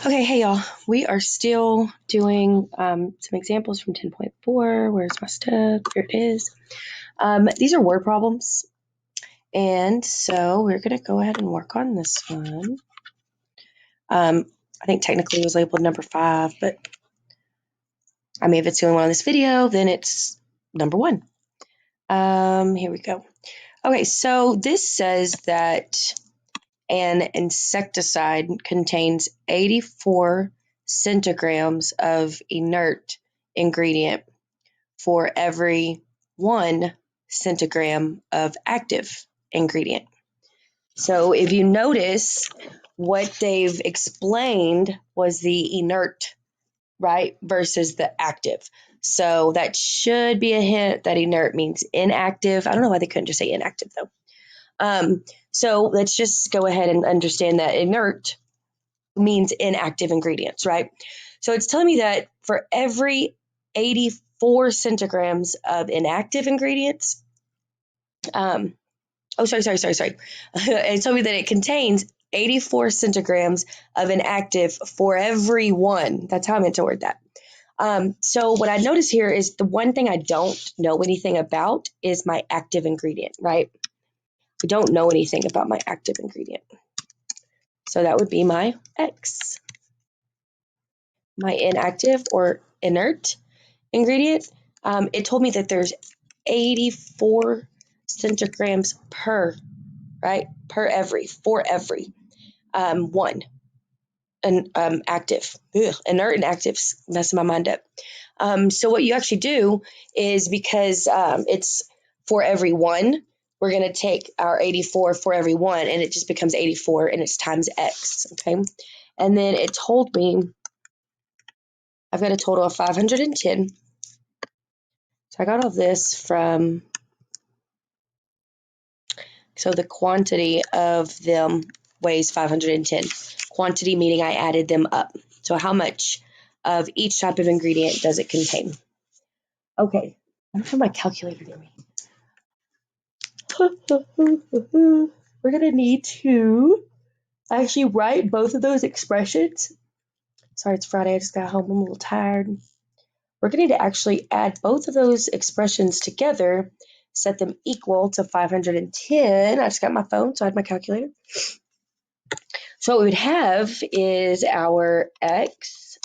Okay, hey y'all. We are still doing some examples from 10.4. Where's my stuff? Here it is. These are word problems. And so we're going to go ahead and work on this one. I think technically it was labeled number 5, but I mean, if it's the only one on this video, then it's number 1. Here we go. Okay, so this says that an insecticide contains 84 centigrams of inert ingredient for every 1 centigram of active ingredient. So if you notice, what they've explained was the inert, right, versus the active. So that should be a hint that inert means inactive. I don't know why they couldn't just say inactive though. So let's just go ahead and understand that inert means inactive ingredients, right? So it's telling me that for every 84 centigrams of inactive ingredients, It told me that it contains 84 centigrams of inactive for every 1. That's how I meant to word that. So what I notice here is the one thing I don't know anything about is my active ingredient, right? I don't know anything about my active ingredient. So that would be my X. My inactive or inert ingredient, it told me that there's 84 centigrams per, right? For every 1. And active. Inert and active's messing my mind up. So what you actually do is because it's for every 1, we're going to take our 84 for every 1, and it just becomes 84, and it's times X, okay? And then it told me I've got a total of 510. So I got all this from, so the quantity of them weighs 510. Quantity meaning I added them up. So how much of each type of ingredient does it contain? Okay, I don't have my calculator near me. We're going to need to actually write both of those expressions. Sorry, it's Friday. I just got home. I'm a little tired. We're going to need to actually add both of those expressions together, set them equal to 510. I just got my phone, so I had my calculator. So what we would have is our X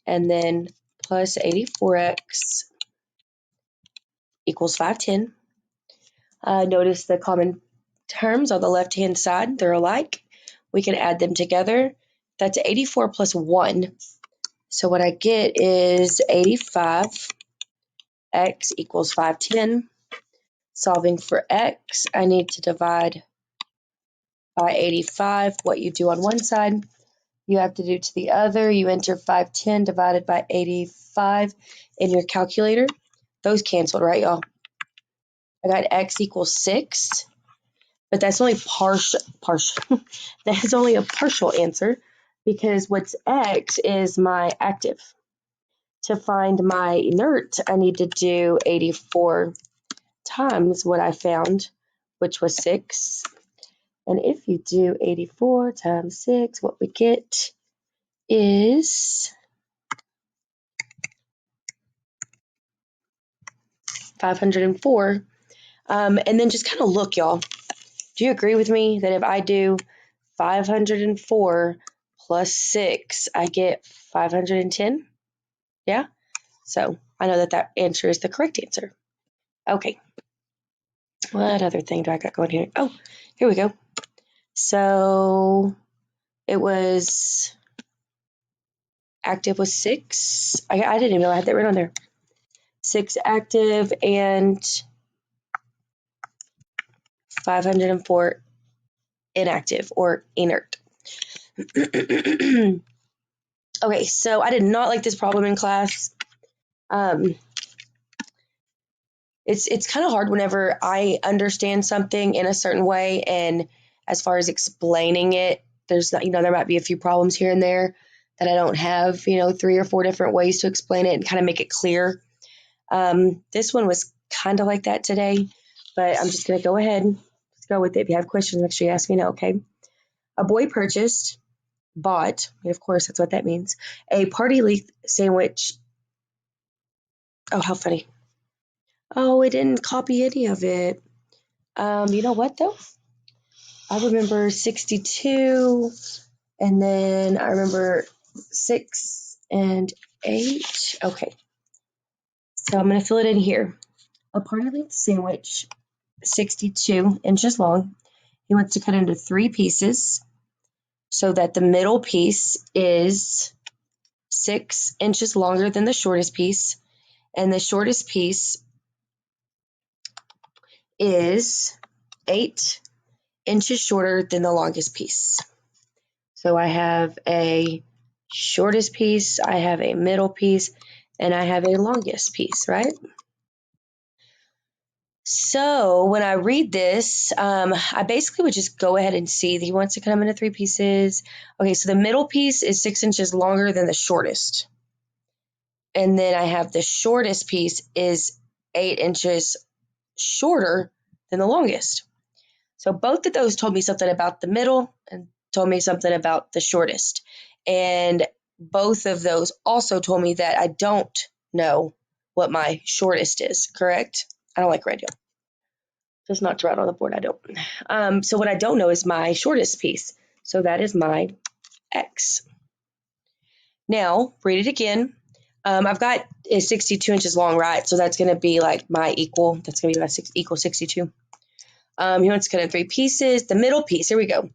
and then plus 84X equals 510. Notice the common terms on the left-hand side, they're alike. We can add them together. That's 84 plus 1. So what I get is 85. X equals 510. Solving for X, I need to divide by 85. What you do on one side, you have to do to the other. You enter 510 divided by 85 in your calculator. Those canceled, right, y'all? I got X equals 6. But that's only partial. That's only a partial answer because what's X is my active. To find my inert, I need to do 84 times what I found, which was 6. And if you do 84 times 6, what we get is 504. And then just kind of look, y'all. Do you agree with me that if I do 504 plus 6, I get 510? Yeah? So I know that that answer is the correct answer. Okay. What other thing do I got going here? Oh, here we go. So it was active was 6. I didn't even know I had that written on there. 6 active and 504 inactive or inert. Okay, so I did not like this problem in class. It's kind of hard whenever I understand something in a certain way, and as far as explaining it, there's not, there might be a few problems here and there that I don't have, 3 or 4 different ways to explain it and kind of make it clear. This one was kind of like that today, but I'm just going to go ahead. Let's go with it. If you have questions, make sure you ask me now, okay? A boy purchased bought, and of course that's what that means, a party leaf sandwich. Oh, how funny. Oh, it didn't copy any of it. You know what though? I remember 62, and then I remember 6 and 8. Okay, so I'm going to fill it in here. A party length sandwich, 62 inches long. He wants to cut into 3 pieces so that the middle piece is 6 inches longer than the shortest piece, and the shortest piece is 8 inches shorter than the longest piece. So I have a shortest piece, I have a middle piece, and I have a longest piece, right? So when I read this, I basically would just go ahead and see that he wants to cut them into 3 pieces. Okay, so the middle piece is 6 inches longer than the shortest. And then I have the shortest piece is 8 inches shorter than the longest. So both of those told me something about the middle and told me something about the shortest. And both of those also told me that I don't know what my shortest is, correct? I don't like radio. Just not to write on the board, I don't. So what I don't know is my shortest piece. So that is my X. Now, read it again. I've got is 62 inches long, right? So that's going to be like my equal. That's going to be my equal 62. He wants to cut in 3 pieces. The middle piece, here we go,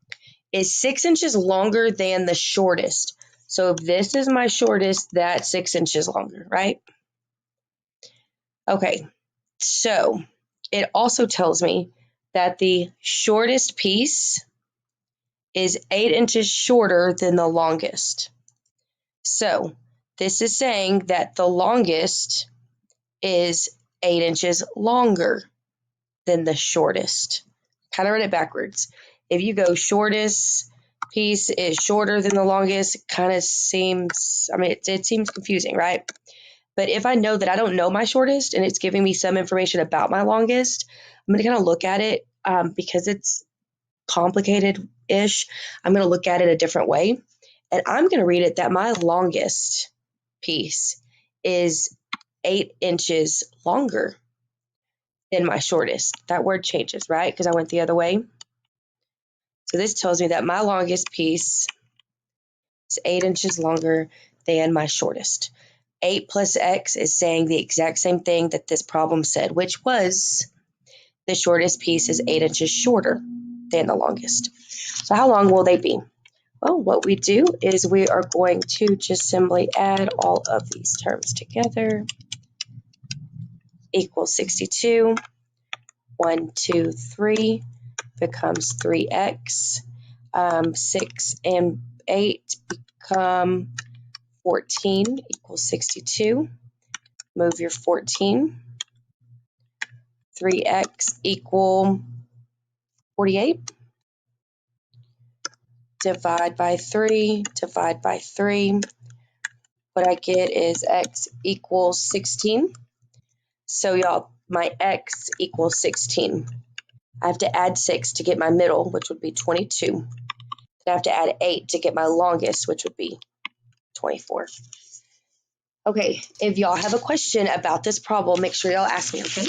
is 6 inches longer than the shortest. So if this is my shortest, that's 6 inches longer, right? Okay, so it also tells me that the shortest piece is 8 inches shorter than the longest. So this is saying that the longest is 8 inches longer than the shortest. Kind of read it backwards. If you go shortest piece is shorter than the longest, kind of seems, I mean, it seems confusing, right? But if I know that I don't know my shortest and it's giving me some information about my longest, I'm going to kind of look at it because it's complicated-ish. I'm going to look at it a different way. And I'm going to read it that my longest piece is 8 inches longer than my shortest. That word changes, right? Because I went the other way. So this tells me that my longest piece is 8 inches longer than my shortest. 8 plus X is saying the exact same thing that this problem said, which was the shortest piece is 8 inches shorter than the longest. So how long will they be? Well, what we do is we are going to just simply add all of these terms together. Equals 62. 1, 2, 3 becomes 3x. 6 and 8 become 14 equals 62. Move your 14. 3x equal 48. Divide by 3, divide by 3. What I get is x equals 16. So y'all, my x equals 16. I have to add 6 to get my middle, which would be 22. Then I have to add 8 to get my longest, which would be 24. Okay, if y'all have a question about this problem, make sure y'all ask me, okay?